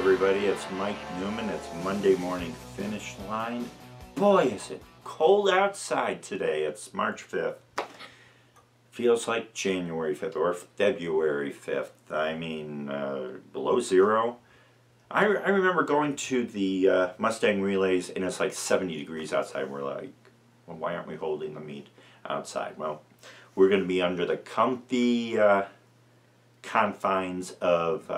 everybody, it's Mike Newman. It's Monday morning finish line. Boy, is it cold outside today. It's March 5th. Feels like January 5th or February 5th. I mean, below zero. I remember going to the Mustang relays and it's like 70 degrees outside. We're like, well, why aren't we holding the meet outside? Well, we're going to be under the comfy confines of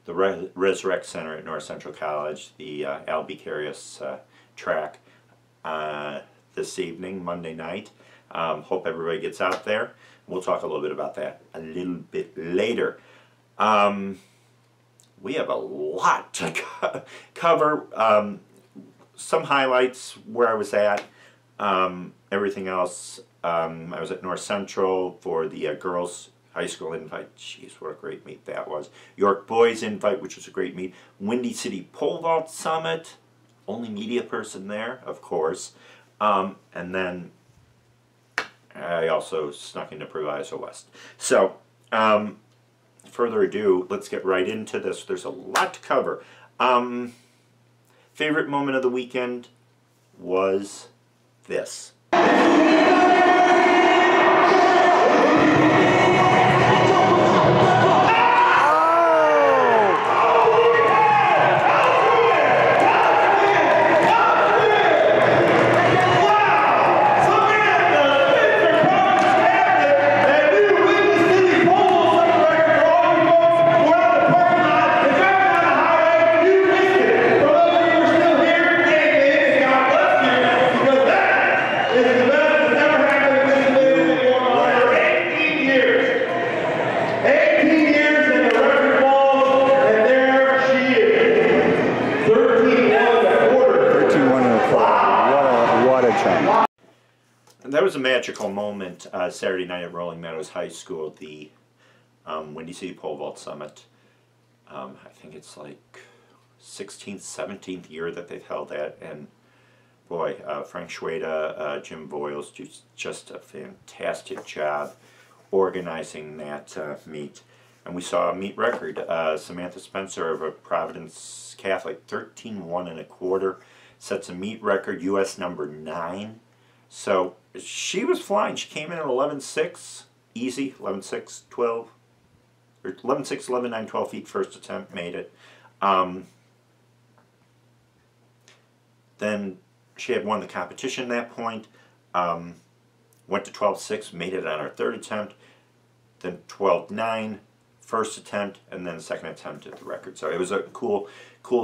the Resurrect Center at North Central College, the Albicarius track this evening, Monday night. Hope everybody gets out there. We'll talk a little bit about that a little bit later. We have a lot to cover. Some highlights where I was at. Everything else, I was at North Central for the girls high school invite. Jeez, what a great meet that was. York Boys Invite, which was a great meet. Windy City Pole Vault Summit. Only media person there, of course. And then I also snuck into Proviso West. So, further ado, let's get right into this. There's a lot to cover. Favorite moment of the weekend was this. That was a magical moment Saturday night at Rolling Meadows High School, the Windy City Pole Vault Summit. I think it's like 16th, 17th year that they've held that, and boy, Frank Schweda, Jim Voiles do just a fantastic job organizing that meet. And we saw a meet record. Samantha Spencer of a Providence Catholic, 13-1 1/4, sets a meet record, U.S. number 9. So she was flying. She came in at 11.6, easy, 11.6, 12, or 11.6, 11.9, 12 feet first attempt, made it. Then she had won the competition at that point, went to 12.6, made it on her third attempt, then 12.9, first attempt, and then second attempt at the record. So it was a cool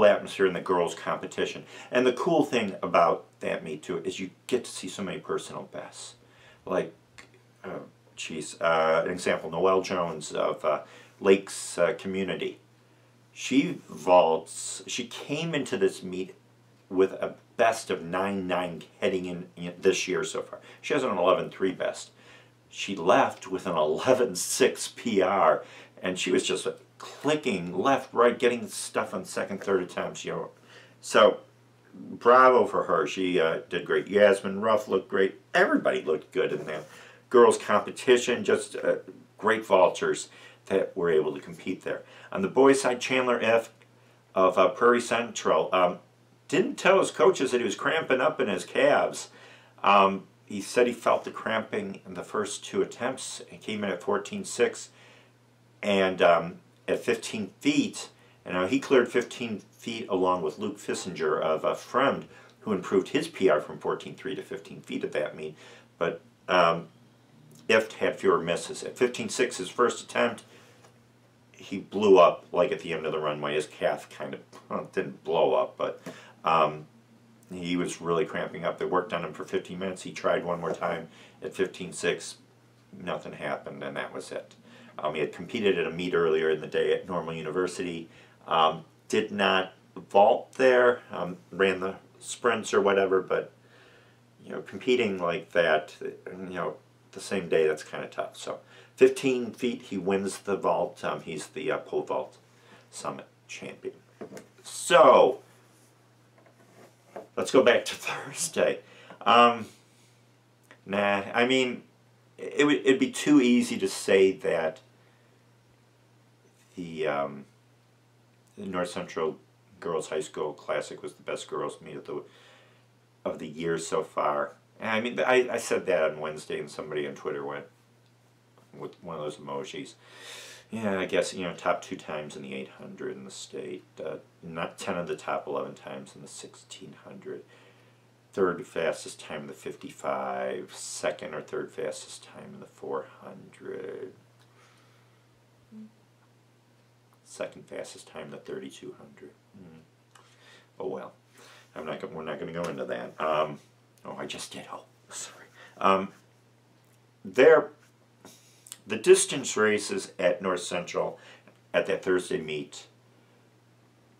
atmosphere in the girls' competition. And the cool thing about that meet too is you get to see so many personal bests. Like, an example, Noelle Jones of Lakes Community. She came into this meet with a best of 9.9 heading in this year so far. She has an 11.3 best. She left with an 11.6 PR, and she was just clicking left, right, getting stuff on second, third attempts. You know, so bravo for her. She did great. Yasmin Ruff looked great. Everybody looked good in that girls' competition. Just great vaulters that were able to compete there. On the boys' side, Chandler F. of Prairie Central didn't tell his coaches that he was cramping up in his calves. He said he felt the cramping in the first 2 attempts. He came in at 14.6 and at 15 feet. And he cleared 15 feet along with Luke Fissinger of Fremd, who improved his PR from 14.3 to 15 feet at that meet. But Ift had fewer misses. At 15.6, his first attempt, he blew up like at the end of the runway. His calf kind of didn't blow up, but he was really cramping up. They worked on him for 15 minutes. He tried one more time at 15.6. Nothing happened, and that was it. He had competed at a meet earlier in the day at Normal University. Did not vault there, ran the sprints or whatever, but competing like that, the same day, that's kind of tough. So 15 feet, he wins the vault. He's the pole vault summit champion. So let's go back to Thursday. I mean, it'd be too easy to say that the the North Central Girls High School Classic was the best girls meet of the year so far. And I mean, I said that on Wednesday, and somebody on Twitter went with one of those emojis. Yeah, I guess, you know, top 2 times in the 800 in the state, not 10 of the top 11 times in the 1600. Third fastest time in the 55, second or third fastest time in the 400. Second fastest time in the 3200. Oh well, we're not going to go into that. Oh, I just did. Oh, sorry. The distance races at North Central at that Thursday meet.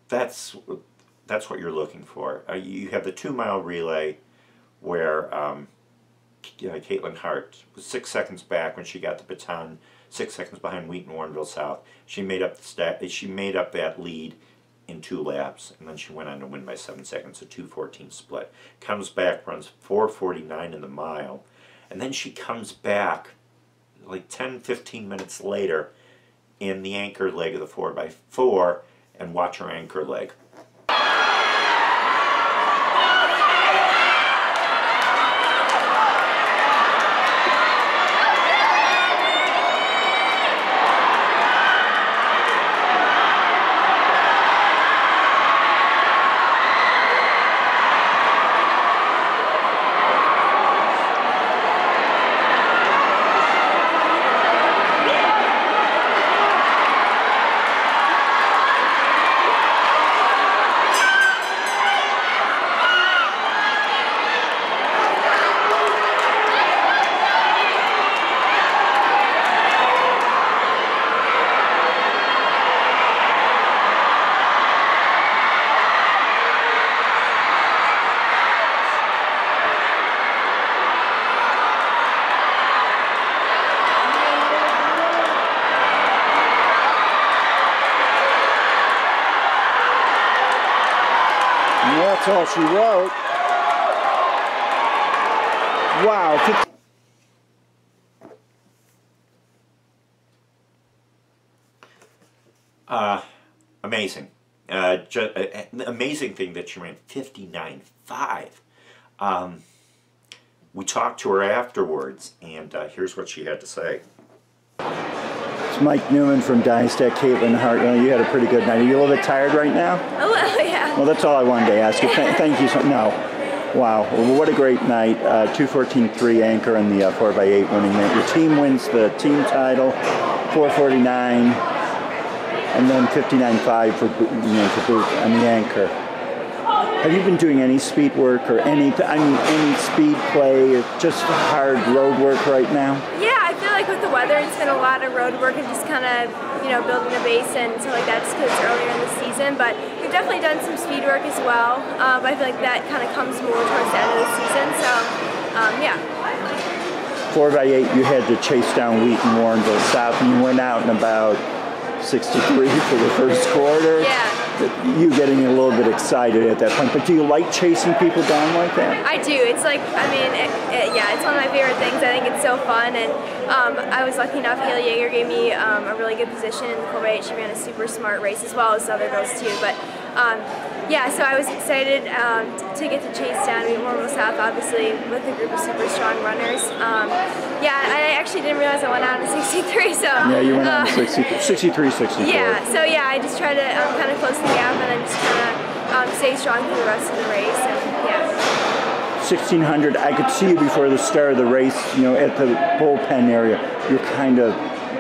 That's what you're looking for. You have the 2-mile relay where Katelynne Hart was 6 seconds back when she got the baton, 6 seconds behind Wheaton Warrenville South. She made up that lead in 2 laps, and then she went on to win by 7 seconds, a 2:14 split. Comes back, runs 4:49 in the mile, and then she comes back like 10-15 minutes later in the anchor leg of the 4x4, and watch her anchor leg. That's all she wrote. Wow. Amazing. The amazing thing that she ran 59.5. We talked to her afterwards, and here's what she had to say. It's Mike Newman from Dynasty. Katelynne Hart. You had a pretty good night. Are you a little bit tired right now? A little, yeah. Well, that's all I wanted to ask you. Thank you so No. Wow. Well, what a great night. 2:14.3 anchor in the 4x8 winning night. Your team wins the team title, 4:49, and then 59.5 for boot on the anchor. Have you been doing any speed work or any speed play or just hard road work right now? Yeah, I feel like with the weather, it's been a lot of road work and just kind of, building a base and stuff like that just because it's earlier in the season. But we've definitely done some speed work as well. But I feel like that kind of comes more towards the end of the season. So, yeah. 4x8, you had to chase down Wheaton Warrenville South, and you went out in about 63 for the first quarter. Yeah. You getting a little bit excited at that point, but do you like chasing people down like that? I do. It's like, yeah, it's one of my favorite things. I think it's so fun, and I was lucky enough, Haley Yeager gave me a really good position in the 4x8. She ran a super smart race as well as other girls too, but yeah, so I was excited to get to chase down Warrenville South, obviously, with a group of super strong runners. Yeah, I actually didn't realize I went out in 63, so... Yeah, you went out in 63, 64. Yeah, so yeah, I just tried to kind of close the gap and then just kind of stay strong through the rest of the race, and yeah. 1600, I could see you before the start of the race, at the bullpen area. You're kind of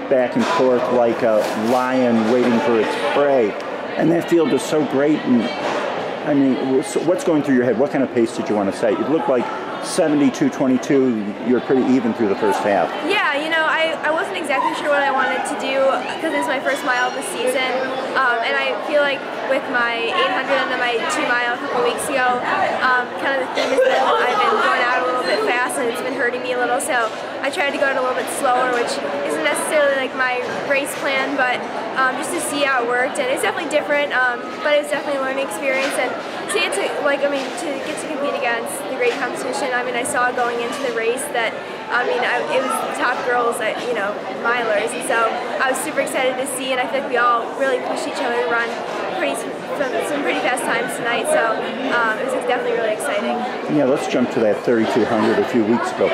back and forth like a lion waiting for its prey. And that field was so great, and I mean, what's going through your head? What kind of pace did you want to set? It looked like 72-22, you're pretty even through the first half. Yeah, I wasn't exactly sure what I wanted to do because it was my first mile of the season, and I feel like with my 800 and then my 2-mile a couple weeks ago, kind of the theme is that I've been going out a little bit fast and it's been hurting me a little, so I tried to go out a little bit slower, which isn't necessarily like my race plan, but just to see how it worked, and it's definitely different, but it was definitely a learning experience, and to get to compete against the great competition. I mean, I saw going into the race that, it was the top girls, milers, and so I was super excited to see, and I feel like we all really pushed each other to run some pretty fast times tonight, so it was definitely really exciting. Yeah, let's jump to that 3,200 a few weeks ago.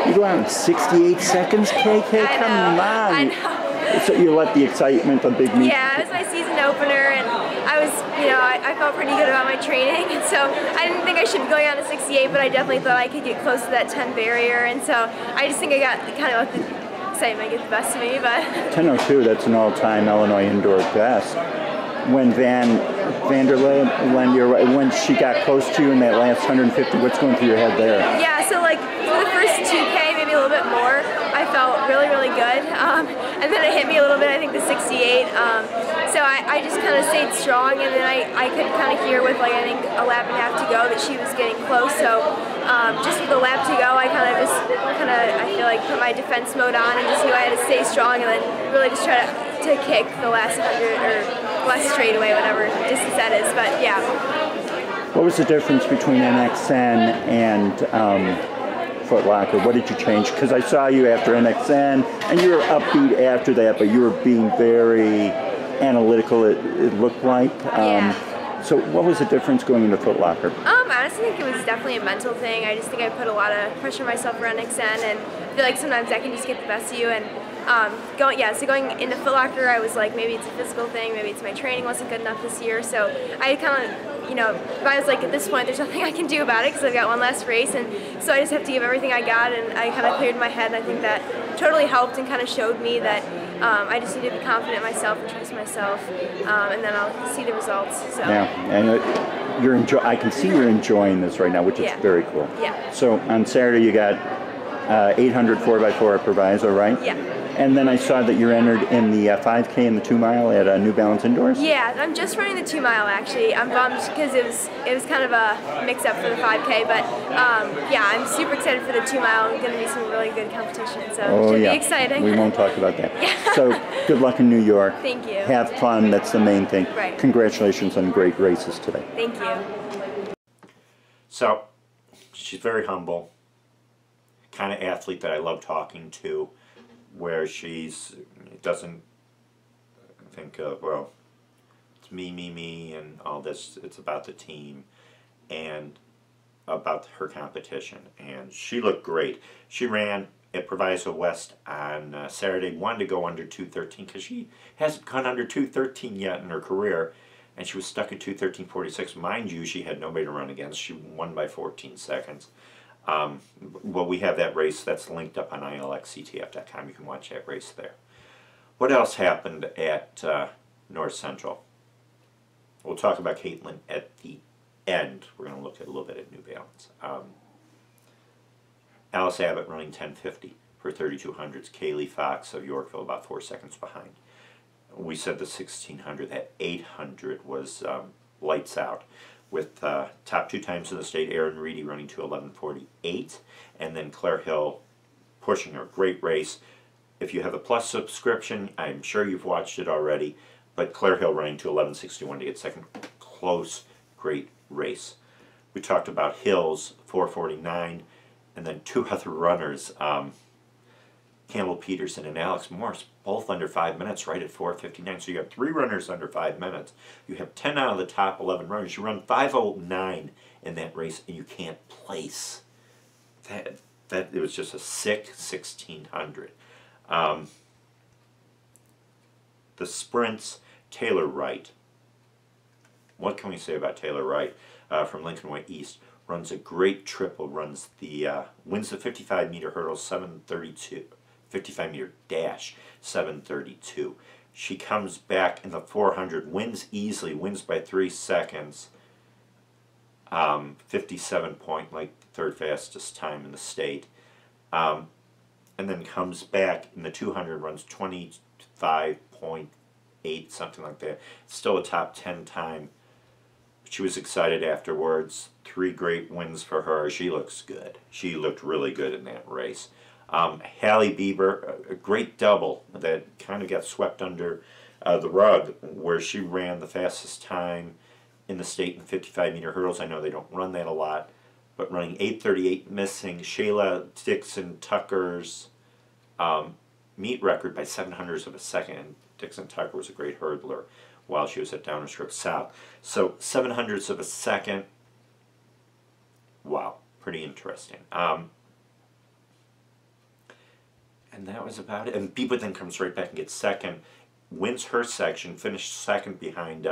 You go out in 68 seconds, KK? Come on. I know. So you let the excitement, the big meet. Yeah, it was my season opener, and I was, I felt pretty good about my training, and so I didn't think I should be going out to 68, but I definitely thought I could get close to that 10 barrier, and so I just think I got kind of let the excitement get the best of me. But 10:02, that's an all-time Illinois indoor best. When when she got close to you in that last 150, what's going through your head there? Yeah, so like for the first 2K, maybe a little bit more, I felt really, really good. And then it hit me a little bit, I think the 68. So I just kind of stayed strong, and then I could kind of hear with like I think a lap and a half to go that she was getting close. So just with the lap to go, I I feel like put my defense mode on and just knew I had to stay strong, and then really just try to kick the last 100 or less straightaway, whatever distance that is. But yeah. What was the difference between NXN and Foot Locker? What did you change? Because I saw you after NXN, and you were upbeat after that, but you were being very analytical, it looked like. Yeah. So what was the difference going into Foot Locker? I honestly think it was definitely a mental thing. I just think I put a lot of pressure on myself for NXN, and I feel like sometimes that can just get the best of you. And so going into Foot Locker, I was like, maybe it's a physical thing, maybe it's my training wasn't good enough this year. So I kind of, I was like, at this point, there's nothing I can do about it because I've got one last race, and so I just have to give everything I got, and I kind of cleared my head, and I think that totally helped and kind of showed me that I just need to be confident in myself and trust myself, and then I'll see the results. So. Yeah, and I can see you're enjoying this right now, which is very cool. Yeah. So on Saturday you got 800 4x4 at Proviso, right? Yeah. And then I saw that you're entered in the 5K and the 2 mile at New Balance Indoors? Yeah, I'm just running the 2 mile actually. I'm bummed because it was kind of a mix up for the 5K, but yeah, I'm super excited for the 2 mile. It's going to be some really good competition, so it should be exciting. We won't talk about that. Yeah. So good luck in New York. Thank you. Have fun, that's the main thing. Right. Congratulations on great races today. Thank you. So, she's very humble, kind of athlete that I love talking to, where she's doesn't think of, well, it's me, and all this. It's about the team and about her competition. And she looked great. She ran at Proviso West on Saturday, wanted to go under 2:13 because she hasn't gone under 2:13 yet in her career, and she was stuck at 2:13.46. Mind you, she had nobody to run against. She won by 14 seconds. Well, we have that race that's linked up on ilxctf.com. You can watch that race there. What else happened at North Central? We'll talk about Katelynne at the end. We're going to look at a little bit at New Balance. Alice Abbott running 10:50 for 3200s. Kaylee Fox of Yorkville about 4 seconds behind. We said the 1600, that 800 was lights out, with top 2 times in the state, Erin Reedy running to 11:48, and then Claire Hill pushing her. Great race. If you have a Plus subscription, I'm sure you've watched it already, but Claire Hill running to 11:61 to get second. Close, great race. We talked about Hill's 4:49, and then 2 other runners, Campbell Peterson and Alex Morris, both under 5 minutes, right at 4:59. So you have 3 runners under 5 minutes. You have 10 out of the top 11 runners. You run 5:09 in that race, and you can't place. It was just a sick 1600. The sprints, Taylor Wright. What can we say about Taylor Wright from Lincoln Way East? Runs a great triple. Wins the 55-meter hurdle 7:32. 55-meter dash, 7:32. She comes back in the 400, wins easily, wins by 3 seconds. 57 point, like the 3rd fastest time in the state. And then comes back in the 200, runs 25.8, something like that. Still a top 10 time. She was excited afterwards. 3 great wins for her. She looks good. She looked really good in that race. Hallie Bieber, a great double that kind of got swept under the rug, where she ran the fastest time in the state in 55-meter hurdles. I know they don't run that a lot, but running 8:38, missing Shayla Dixon Tucker's meet record by 0.07 of a second. Dixon Tucker was a great hurdler. while she was at Downerstroke South. So 7/100ths of a second. Wow, pretty interesting. And that was about it. And Bieber then comes right back and gets second, wins her section, finished second behind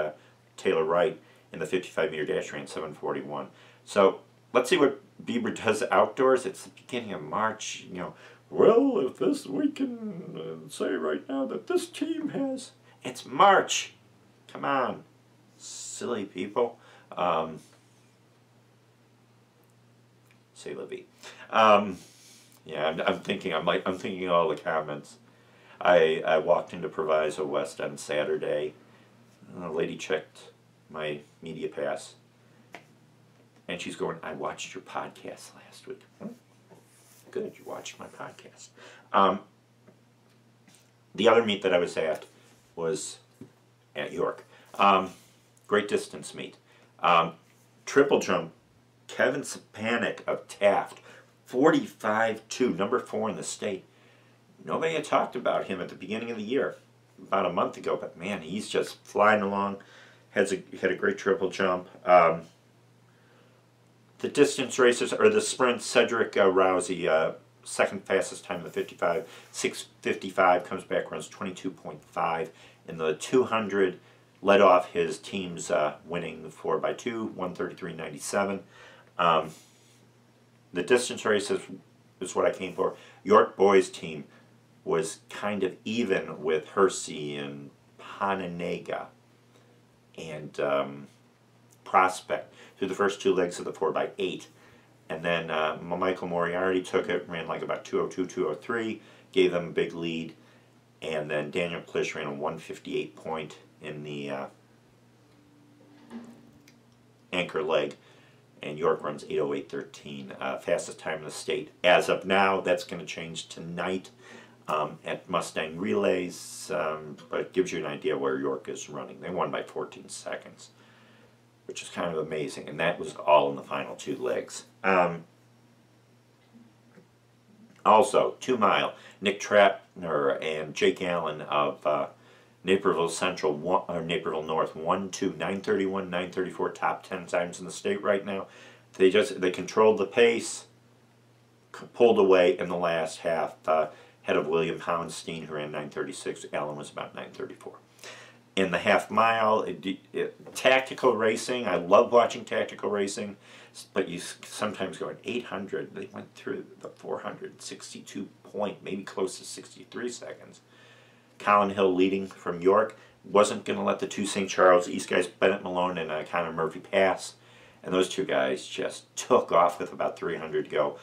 Taylor Wright in the 55-meter dash, ran 7:41. So let's see what Bieber does outdoors. It's the beginning of March. You know, well, if this, we can say right now that this team has. It's March. Come on, silly people. Say Libby. Yeah, I'm thinking of all the comments. I walked into Proviso West on Saturday. A lady checked my media pass, and she's going, "I watched your podcast last week." Good, you watched my podcast. The other meet that I was at was at York. Great distance meet. Triple jump, Kevin Sapanek of Taft, 45.2, number 4 in the state. Nobody had talked about him at the beginning of the year, about a month ago, but man, he's just flying along. Had a great triple jump. The distance races, or the sprint, Cedric Rousey, second fastest time in the 55, 6:55, comes back, runs 22.5. In the 200, led off his team's winning the 4x2, 133.97. The distance races is what I came for. York Boys team was kind of even with Hersey and Pananega and Prospect through the first 2 legs of the 4x8. And then Michael Moriarty took it, ran like about 2:02, 2:03, gave them a big lead. And then Daniel Plish ran a 1:58 point in the anchor leg. And York runs 8:08.13, fastest time in the state. As of now, that's going to change tonight at Mustang Relays, but it gives you an idea where York is running. They won by 14 seconds, which is kind of amazing, and that was all in the final 2 legs. Also, 2 mile, Nick Trapner and Jake Allen of Naperville Central, or Naperville North, 1-2, 9:31, 9:34, top 10 times in the state right now. They controlled the pace, pulled away in the last half, head of William Howenstein, who ran 9:36. Allen was about 9:34. In the half mile, tactical racing. I love watching tactical racing, but you sometimes go at 800. They went through the 462 point, maybe close to 63 seconds. Colin Hill leading from York. Wasn't going to let the 2 St. Charles East guys, Bennett Malone and Connor Murphy, pass. And those 2 guys just took off with about 300 to go.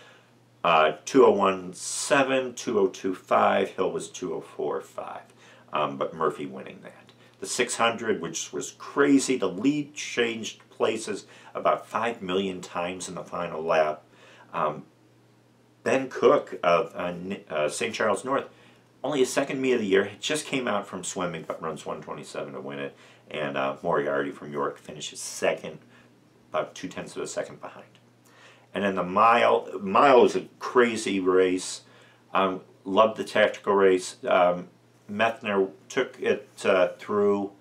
2:01.7, 2:02.5. Hill was 2:04.5. But Murphy winning that. The 600, which was crazy. The lead changed places about 5 million times in the final lap. Ben Cook of St. Charles North, only his second meet of the year, just came out from swimming, but runs 1:27 to win it. And Moriarty from York finishes second, about 0.2 of a second behind. And then the mile is a crazy race. Loved the tactical race. Methner took it through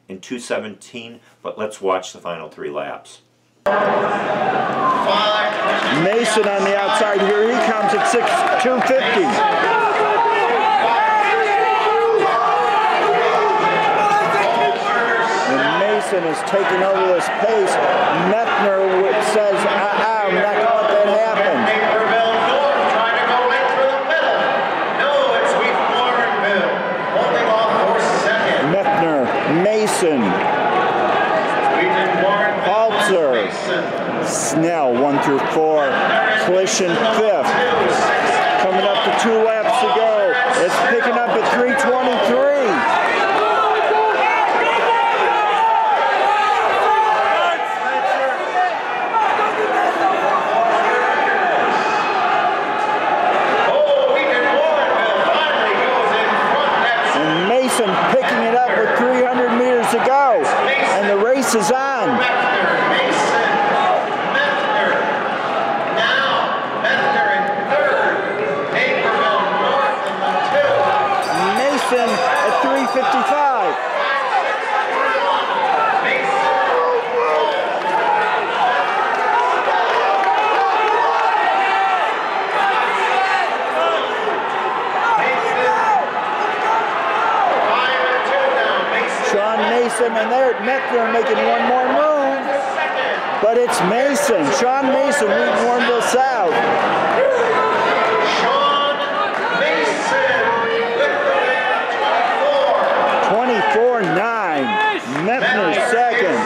in 2:17, but let's watch the final 3 laps. Mason on the outside, here he comes at 2:50. Mason is taking over this pace. Methner says, I'm not going to let that happen. Naperville North trying to go right through the middle. No, it's Sweet Warrenville holding off for second. Methner, Mason, Haltzer, Snell, 1 through 4, Klish in 5th. Coming up to 2 laps to go. It's picking up at 3:23. Picking it up with 300 meters to go, and the race is on. Mason at 3:55. Mason, and there Mechner making one more move. But it's Mason, Sean Mason leading Warrenville South. Sean Mason with the win, 24-9. Mechner second.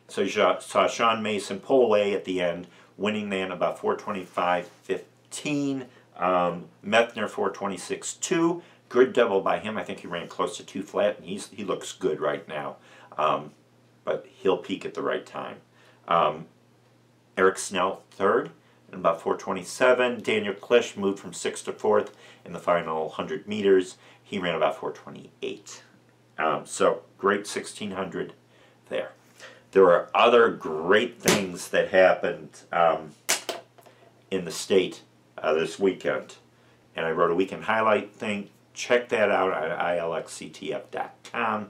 So you saw Sean Mason pull away at the end, winning then about 4:25.15. Mechner 4:26.2. Good double by him. I think he ran close to 2 flat, and he looks good right now. But he'll peak at the right time. Eric Snell third, and about 4:27. Daniel Klisch moved from 6th to 4th in the final 100 meters. He ran about 4:28. So great 1600 there. There are other great things that happened in the state this weekend. And I wrote a weekend highlight thing. Check that out at ilxctf.com,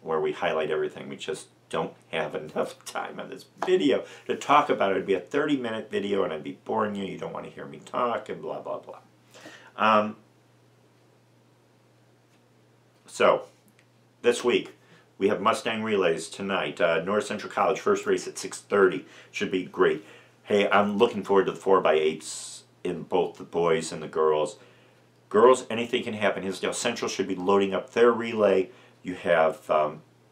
where we highlight everything. We just don't have enough time on this video to talk about it. It'd be a 30-minute video, and I'd be boring you. You don't want to hear me talk, and blah, blah, blah. So, this week, we have Mustang Relays tonight. North Central College, first race at 6:30. Should be great. Hey, I'm looking forward to the 4x8s in both the boys and the girls. Girls, anything can happen. Hillsdale Central should be loading up their relay. You have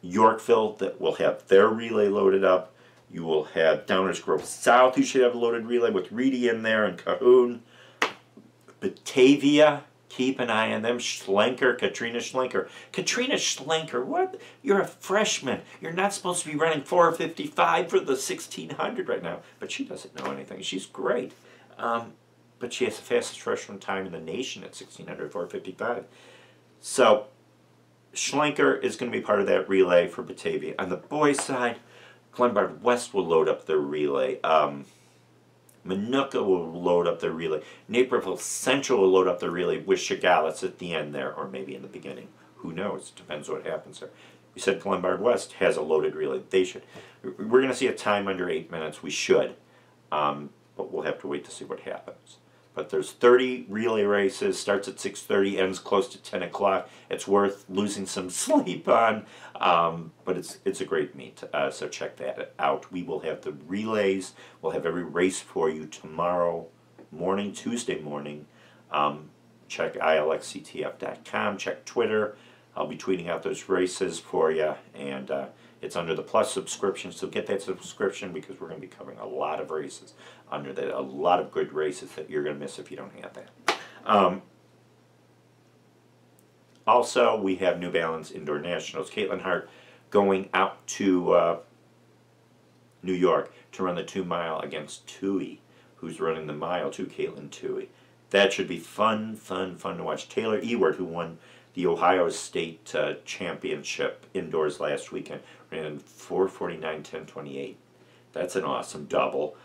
Yorkville that will have their relay loaded up. You will have Downers Grove South, who should have a loaded relay with Reedy in there and Cahoon. Batavia, keep an eye on them. Schlenker, Katrina Schlenker. Katrina Schlenker, what? You're a freshman. You're not supposed to be running 4:55 for the 1600 right now. But she doesn't know anything. She's great. But she has the fastest freshman time in the nation at 1600, 4:55. So, Schlenker is going to be part of that relay for Batavia. On the boys' side, Glenbard West will load up their relay. Minooka will load up their relay. Naperville Central will load up their relay with Chagallus at the end there, or maybe in the beginning. Who knows? Depends what happens there. We said Glenbard West has a loaded relay. They should. We're going to see a time under 8 minutes. We should. But we'll have to wait to see what happens. But there's 30 relay races, starts at 6:30, ends close to 10 o'clock. It's worth losing some sleep on, but it's a great meet, so check that out. We will have the relays. We'll have every race for you tomorrow morning, Tuesday morning. Check ilxctf.com, check Twitter. I'll be tweeting out those races for you, and it's under the Plus subscription, so get that subscription because we're going to be covering a lot of races under that, a lot of good races that you're going to miss if you don't have that. Also, we have New Balance Indoor Nationals. Katelynne Hart going out to New York to run the 2 mile against Tui, who's running the mile too, Caitlin Tui. That should be fun to watch. Taylor Ewart, who won the Ohio State Championship indoors last weekend, ran 4:49.10.28. That's an awesome double.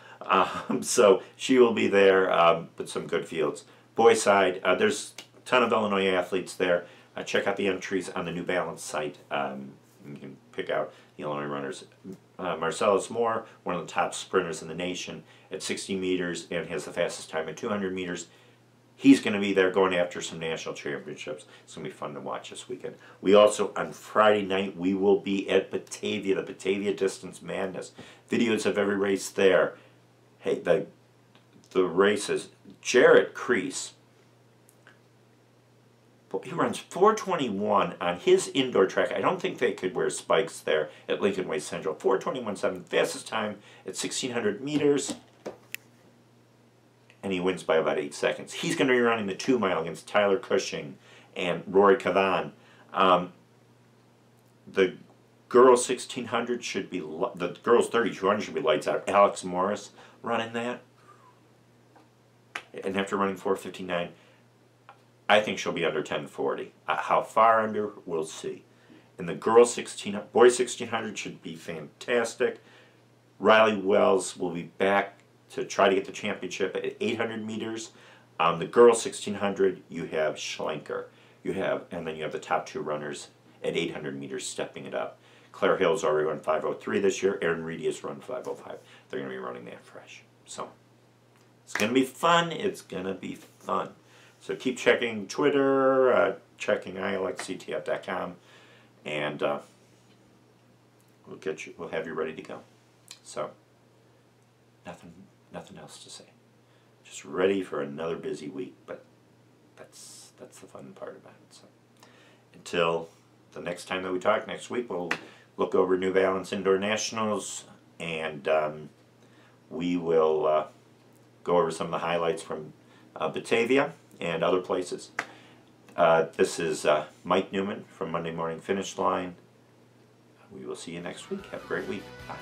So she will be there with some good fields. Boys side, there's a ton of Illinois athletes there. Check out the entries on the New Balance site. You can pick out the Illinois runners. Marcellus Moore, one of the top sprinters in the nation at 60 meters and has the fastest time at 200 meters. He's going to be there going after some national championships. It's going to be fun to watch this weekend. We also, on Friday night, we will be at Batavia, the Batavia Distance Madness. Videos of every race there. Hey, the races. Jarrett Crease, he runs 4:21 on his indoor track. I don't think they could wear spikes there at Lincoln Way Central. 4:21.7, fastest time at 1,600 meters. And he wins by about 8 seconds. He's going to be running the 2 mile against Tyler Cushing and Rory Cavan. The girls 1,600 should be, the girls 3,200 should be lights out. Alex Morris running that. And after running 4:59, I think she'll be under 10:40. How far under, we'll see. And the girls 1,600, boys 1,600 should be fantastic. Riley Wells will be back to try to get the championship at 800 meters. The girls 1,600, you have Schlenker. And then you have the top 2 runners at 800 meters stepping it up. Claire Hill's already run 5:03 this year. Erin Reedy has run 5:05. They're going to be running that fresh. So it's going to be fun. It's going to be fun. So keep checking Twitter, checking ilxctf.com, and we'll have you ready to go. So nothing else to say. Just ready for another busy week, but that's the fun part about it. So until the next time that we talk next week, we'll look over New Balance Indoor Nationals, and we will go over some of the highlights from Batavia and other places. This is Mike Newman from Monday Morning Finish Line. We will see you next week. Have a great week. Bye.